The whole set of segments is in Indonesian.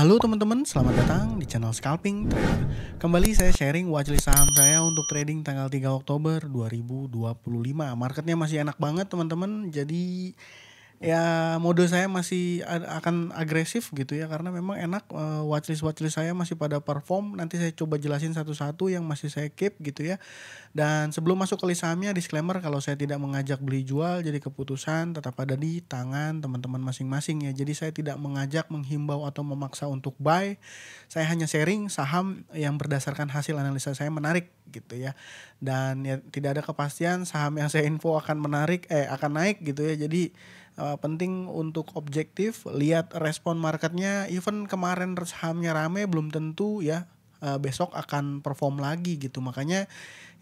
Halo teman-teman, selamat datang di channel Scalping Trader. Kembali saya sharing watchlist saham saya untuk trading tanggal 3 Oktober 2025. Marketnya masih enak banget teman-teman. Jadi ya mode saya masih akan agresif gitu ya, karena memang enak. Watchlist saya masih pada perform. Nanti saya coba jelasin satu-satu yang masih saya keep gitu ya. Dan sebelum masuk ke list sahamnya, disclaimer kalau saya tidak mengajak beli jual, jadi keputusan tetap ada di tangan teman-teman masing-masing ya. Jadi saya tidak mengajak, menghimbau atau memaksa untuk buy. Saya hanya sharing saham yang berdasarkan hasil analisa saya menarik gitu ya. Dan ya tidak ada kepastian saham yang saya info akan akan naik gitu ya. Jadi penting untuk objektif, lihat respon marketnya. Even kemarin sahamnya rame belum tentu ya besok akan perform lagi gitu. Makanya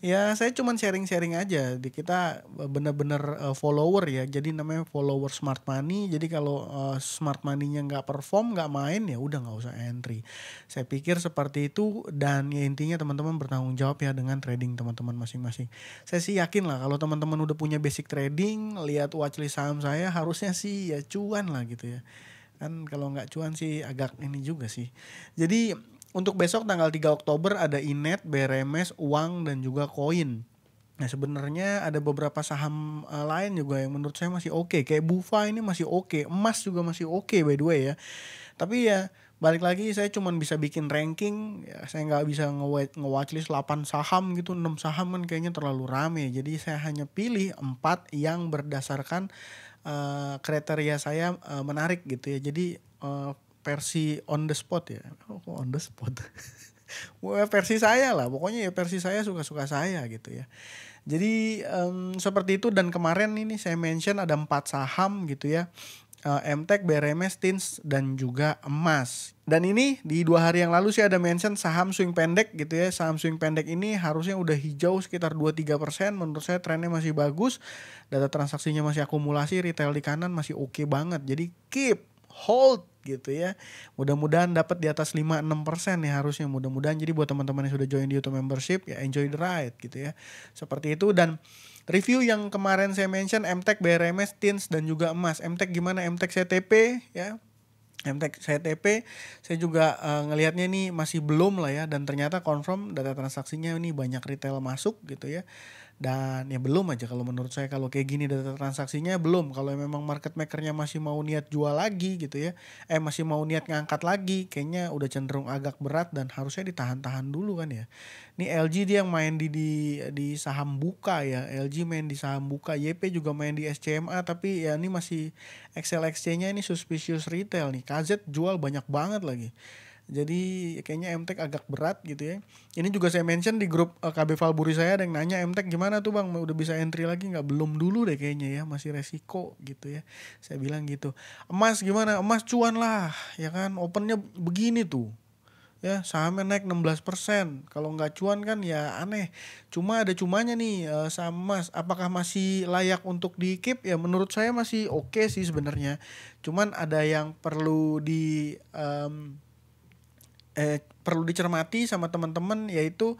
ya saya cuman sharing-sharing aja. Di kita bener-bener follower ya. Jadi namanya follower smart money. Jadi kalau smart money-nya nggak perform, nggak main, ya udah nggak usah entry. Saya pikir seperti itu, dan ya intinya teman-teman bertanggung jawab ya dengan trading teman-teman masing-masing. Saya sih yakin lah kalau teman-teman udah punya basic trading, lihat watchlist saham saya, harusnya sih ya cuan lah gitu ya. Kan kalau nggak cuan sih agak ini juga sih. Jadi untuk besok tanggal 3 Oktober ada Inet, BRMS, Uang, dan juga Koin. Nah sebenarnya ada beberapa saham lain juga yang menurut saya masih oke. Kayak Bufa ini masih oke. Emas juga masih oke by the way ya. Tapi ya balik lagi, saya cuman bisa bikin ranking ya, saya nggak bisa nge-watchlist 8 saham gitu. 6 saham kan kayaknya terlalu rame. Jadi saya hanya pilih 4 yang berdasarkan kriteria saya menarik gitu ya. Jadi versi on the spot ya. On the spot. Versi saya lah, pokoknya ya versi saya suka-suka saya gitu ya. Jadi seperti itu. Dan kemarin ini saya mention ada 4 saham gitu ya. MTEK, BRMS, TINS, dan juga emas. Dan ini di 2 hari yang lalu saya ada mention saham swing pendek gitu ya. Saham swing pendek ini harusnya udah hijau sekitar 2-3%. Menurut saya trennya masih bagus. Data transaksinya masih akumulasi, retail di kanan masih oke banget. Jadi keep, hold gitu ya. Mudah-mudahan dapat di atas 5-6% ya harusnya, mudah-mudahan. Jadi buat teman-teman yang sudah join di YouTube membership ya enjoy the ride gitu ya. Seperti itu. Dan review yang kemarin saya mention MTEK, BRMS, TINS, dan juga emas. MTEK gimana? MTEK CTP ya. MTEK CTP saya juga ngelihatnya nih masih belum lah ya, dan ternyata confirm data transaksinya ini banyak retail masuk gitu ya. Dan ya belum aja kalau menurut saya, kalau kayak gini data transaksinya belum. Kalau memang market makernya masih mau niat jual lagi gitu ya, masih mau niat ngangkat lagi, kayaknya udah cenderung agak berat dan harusnya ditahan-tahan dulu kan ya. Ini LG dia yang main di saham buka ya. LG main di saham buka, YP juga main di SCMA, tapi ya ini masih XLXC-nya ini suspicious retail nih. KZ jual banyak banget lagi. Jadi kayaknya MTEK agak berat gitu ya. Ini juga saya mention di grup KB Valburi saya, ada yang nanya MTEK gimana tuh bang, udah bisa entry lagi nggak? Belum dulu deh kayaknya ya, masih resiko gitu ya. Saya bilang gitu. Emas gimana? Emas cuan lah ya kan, opennya begini tuh. Ya sahamnya naik 16%. Kalau nggak cuan kan ya aneh. Cuma ada cumanya nih saham emas. Apakah masih layak untuk di keep? Ya menurut saya masih oke sih sebenarnya. Cuman ada yang perlu dicermati sama teman-teman, yaitu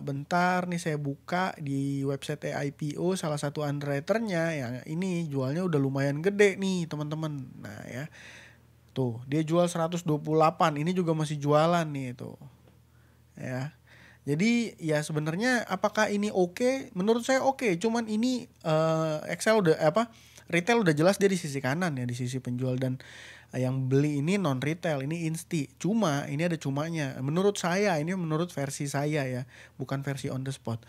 bentar nih saya buka di website IPO salah satu underwriternya yang ini jualnya udah lumayan gede nih teman-teman. Nah ya tuh dia jual 128, ini juga masih jualan nih tuh ya. Jadi ya sebenarnya apakah ini oke? Menurut saya oke. Cuman ini Excel udah retail udah jelas dia di sisi kanan ya, di sisi penjual. Dan yang beli ini non retail, ini insti. Cuma ini ada cumanya. Menurut saya, ini menurut versi saya ya, bukan versi on the spot.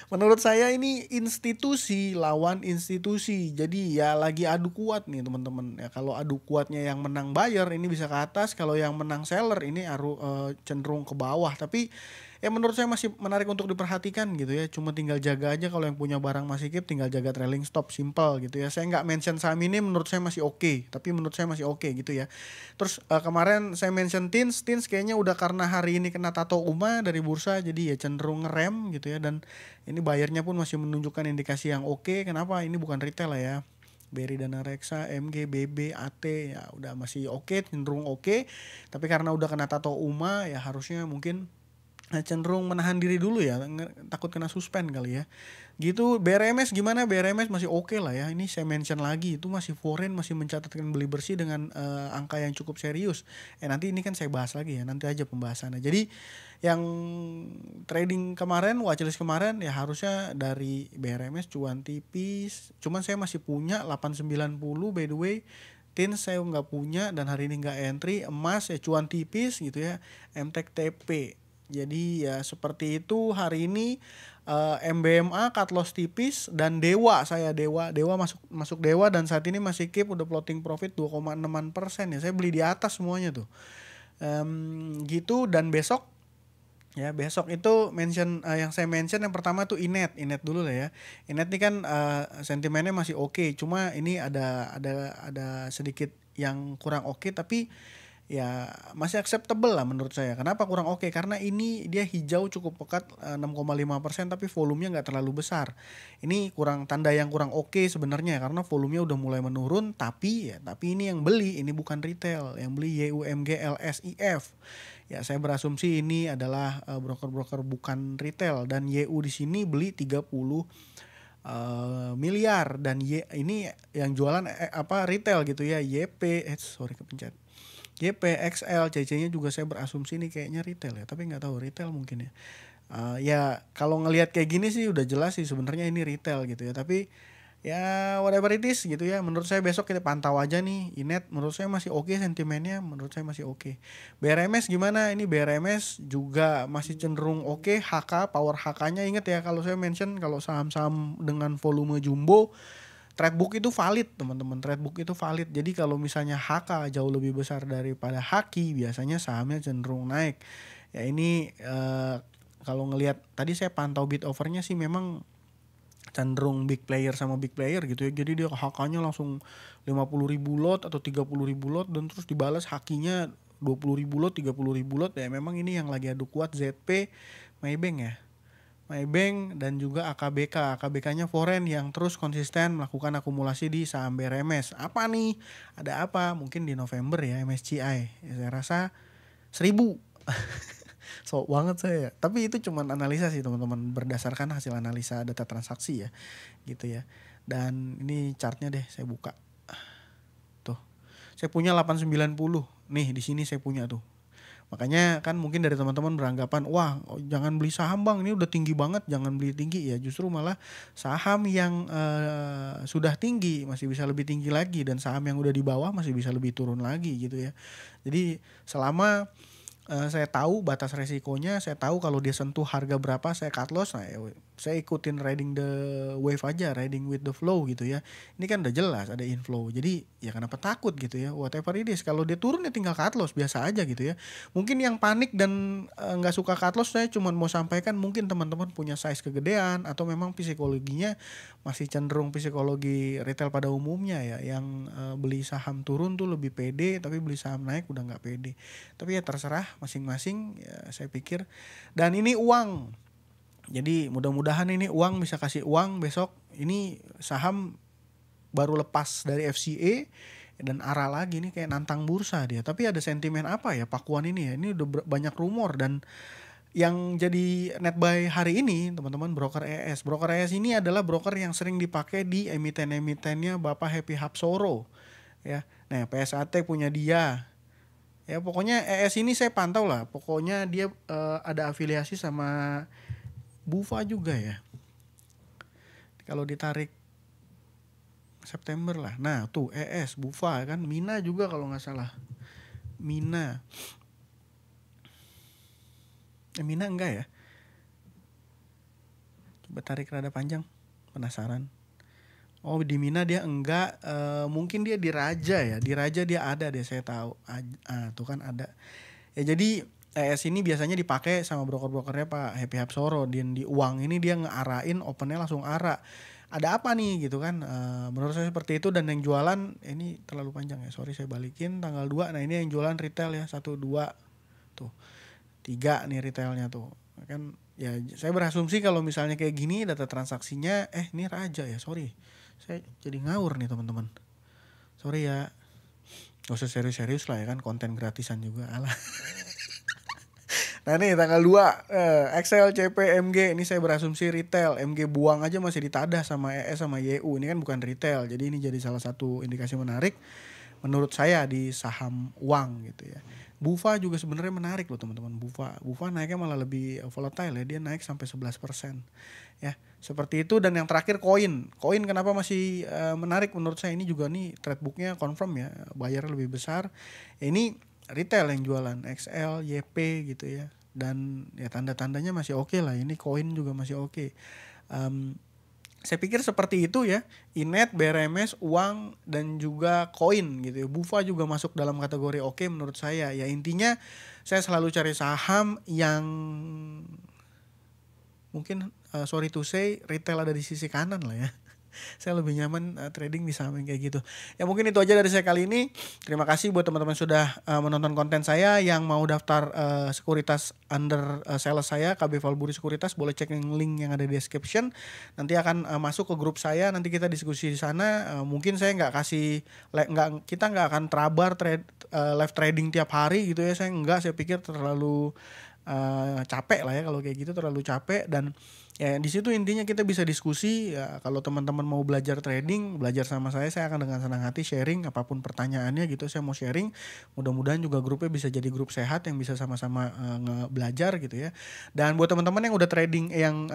Menurut saya ini institusi lawan institusi. Jadi ya lagi adu kuat nih teman-teman. Ya kalau adu kuatnya yang menang buyer ini bisa ke atas, kalau yang menang seller ini cenderung ke bawah. Tapi ya menurut saya masih menarik untuk diperhatikan gitu ya. Cuma tinggal jaga aja, kalau yang punya barang masih keep tinggal jaga trailing stop, simple gitu ya. Saya nggak mention saham ini, menurut saya masih oke, tapi menurut saya masih oke gitu ya. Terus kemarin saya mention TINS kayaknya udah karena hari ini kena tato UMA dari bursa, jadi ya cenderung ngerem gitu ya. Dan ini bayarnya pun masih menunjukkan indikasi yang oke. Kenapa? Ini bukan retail lah ya. BRI, Dana Reksa, MG, BB, AT ya udah masih oke, cenderung oke. Tapi karena udah kena tato UMA ya harusnya mungkin cenderung menahan diri dulu ya, takut kena suspend kali ya. Gitu. BRMS gimana? BRMS masih oke lah ya. Ini saya mention lagi, itu masih foreign, masih mencatatkan beli bersih dengan angka yang cukup serius. Nanti ini kan saya bahas lagi ya, nanti aja pembahasannya. Jadi yang trading kemarin, watchlist kemarin ya harusnya dari BRMS cuan tipis. Cuman saya masih punya 890 by the way. Tin saya nggak punya dan hari ini nggak entry. Emas ya cuan tipis gitu ya. MTEK TP. Jadi ya seperti itu hari ini. MBMA cut loss tipis dan Dewa masuk Dewa dan saat ini masih keep, udah floating profit 2,6% ya. Saya beli di atas semuanya tuh. Gitu. Dan besok itu mention yang saya mention yang pertama tuh Inet dulu lah ya. Inet ini kan sentimennya masih oke, cuma ini ada sedikit yang kurang oke, tapi ya masih acceptable lah menurut saya. Kenapa kurang oke? Karena ini dia hijau cukup pekat 6,5% tapi volumenya nggak terlalu besar. Ini tanda yang kurang oke sebenarnya karena volumenya udah mulai menurun, tapi ini yang beli ini bukan retail, yang beli YUMG LSIF. Ya saya berasumsi ini adalah broker-broker bukan retail, dan YU di sini beli 30 miliar, dan ini yang jualan retail gitu ya. YPXL CC-nya juga saya berasumsi ini kayaknya retail ya, tapi nggak tahu, retail mungkin ya. Ya kalau ngelihat kayak gini sih udah jelas sih sebenarnya ini retail gitu ya, tapi ya whatever it is gitu ya. Menurut saya besok kita pantau aja nih. Inet menurut saya masih oke, sentimennya menurut saya masih oke. BRMS gimana? Ini BRMS juga masih cenderung oke. HK, power HK-nya inget ya, kalau saya mention kalau saham-saham dengan volume jumbo, Tradebook itu valid teman-teman, Tradebook itu valid. Jadi kalau misalnya HK jauh lebih besar daripada HKI, biasanya sahamnya cenderung naik. Ya ini kalau ngelihat tadi saya pantau bid overnya sih memang cenderung big player sama big player gitu ya. Jadi dia HK-nya langsung 50.000 lot atau 30.000 lot, dan terus dibalas HKI-nya 20.000 lot, 30.000 lot. Ya memang ini yang lagi adu kuat ZP, Maybank ya. Maybank dan juga AKBK. AKBK-nya foreign yang terus konsisten melakukan akumulasi di saham BRMS. Apa nih? Ada apa? Mungkin di November ya, MSCI. Ya, saya rasa 1.000. So banget saya. Tapi itu cuman analisa sih teman-teman, berdasarkan hasil analisa data transaksi ya. Gitu ya. Dan ini chartnya deh saya buka. Tuh. Saya punya 890. Nih di sini saya punya tuh. Makanya kan mungkin dari teman-teman beranggapan, wah jangan beli saham bang, ini udah tinggi banget, jangan beli tinggi. Ya justru malah saham yang sudah tinggi masih bisa lebih tinggi lagi, dan saham yang udah di bawah masih bisa lebih turun lagi gitu ya. Jadi selama saya tahu batas resikonya, saya tahu kalau dia sentuh harga berapa saya cut loss, nah saya ikutin riding the wave aja, riding with the flow gitu ya. Ini kan udah jelas ada inflow, jadi ya kenapa takut gitu ya. Whatever it is, kalau dia turun ya tinggal cut loss biasa aja gitu ya. Mungkin yang panik dan nggak suka cut loss, saya cuma mau sampaikan mungkin teman-teman punya size kegedean atau memang psikologinya masih cenderung psikologi retail pada umumnya ya, yang beli saham turun tuh lebih pede, tapi beli saham naik udah nggak pede. Tapi ya terserah masing-masing ya, saya pikir. Dan ini uang, jadi mudah-mudahan ini uang bisa kasih uang besok. Ini saham baru lepas dari FCA dan arah lagi nih kayak nantang bursa dia. Tapi ada sentimen apa ya Pakuan ini ya? Ini udah banyak rumor, dan yang jadi net buy hari ini teman-teman broker ES. Broker ES ini adalah broker yang sering dipakai di emiten-emitennya Bapak Happy Hapsoro ya. Nah, PSAT punya dia. Ya pokoknya ES ini saya pantau lah. Pokoknya dia ada afiliasi sama Bufa juga ya. Kalau ditarik September lah. Nah tuh ES, Bufa kan, Mina juga kalau nggak salah. Mina enggak ya? Coba tarik rada panjang, penasaran. Oh di Mina dia enggak, mungkin dia di Raja ya. Di Raja dia ada deh, saya tahu. Tuh kan ada. Ya jadi ES ini biasanya dipakai sama broker-brokernya Pak Happy Hapsoro. Di uang ini dia ngearain, opennya langsung arah. Ada apa nih gitu kan. Menurut saya seperti itu. Dan yang jualan, ini terlalu panjang ya, sorry saya balikin tanggal 2. Nah ini yang jualan retail ya, 1, 2 tuh, 3 nih retailnya tuh kan. Ya saya berasumsi kalau misalnya kayak gini data transaksinya, ini Raja ya, sorry saya jadi ngawur nih teman-teman, sorry ya. Gak usah serius-serius lah ya kan, konten gratisan juga alah. Nah nih tanggal 2 XL CP MG ini saya berasumsi retail. MG buang aja masih ditadah sama ES sama YU. Ini kan bukan retail. Jadi ini jadi salah satu indikasi menarik menurut saya di saham uang gitu ya. Bufa juga sebenarnya menarik loh teman-teman. Bufa naiknya malah lebih volatile ya. Dia naik sampai 11%. Ya, seperti itu. Dan yang terakhir koin kenapa masih menarik menurut saya, ini juga nih trade booknya confirm ya, bayar lebih besar. Ini retail yang jualan XL, YP gitu ya. Dan ya tanda-tandanya masih oke lah. Ini koin juga masih oke. Saya pikir seperti itu ya. Inet, BRMS, uang dan juga koin gitu ya. Bufa juga masuk dalam kategori oke menurut saya. Ya intinya saya selalu cari saham yang mungkin sorry to say retail ada di sisi kanan lah ya. Saya lebih nyaman trading di saham yang kayak gitu. Ya mungkin itu aja dari saya kali ini. Terima kasih buat teman-teman sudah menonton konten saya. Yang mau daftar sekuritas under sales saya, KB Valburi Sekuritas, boleh cek link yang ada di description. Nanti akan masuk ke grup saya. Nanti kita diskusi di sana. Mungkin saya kita nggak akan terabar live trading tiap hari gitu ya. Saya pikir terlalu capek lah ya kalau kayak gitu, terlalu capek. Dan ya di situ intinya kita bisa diskusi ya. Kalau teman-teman mau belajar trading, belajar sama saya akan dengan senang hati sharing apapun pertanyaannya gitu. Saya mau sharing, mudah-mudahan juga grupnya bisa jadi grup sehat yang bisa sama-sama belajar gitu ya. Dan buat teman-teman yang udah trading, yang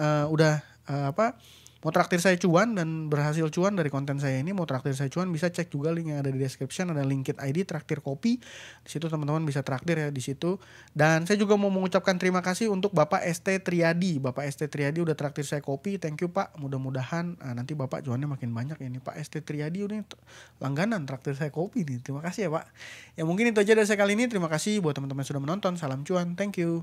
mau traktir saya cuan dan berhasil cuan dari konten saya ini, mau traktir saya cuan, bisa cek juga link yang ada di description, ada Linkit ID traktir kopi. Di situ teman-teman bisa traktir ya di situ. Dan saya juga mau mengucapkan terima kasih untuk Bapak ST Triadi. Bapak ST Triadi udah traktir saya kopi. Thank you Pak. Mudah-mudahan nanti Bapak cuannya makin banyak ya. Ini Pak ST Triadi ini langganan traktir saya kopi nih. Terima kasih ya Pak. Ya mungkin itu aja dari saya kali ini. Terima kasih buat teman-teman yang sudah menonton. Salam cuan. Thank you.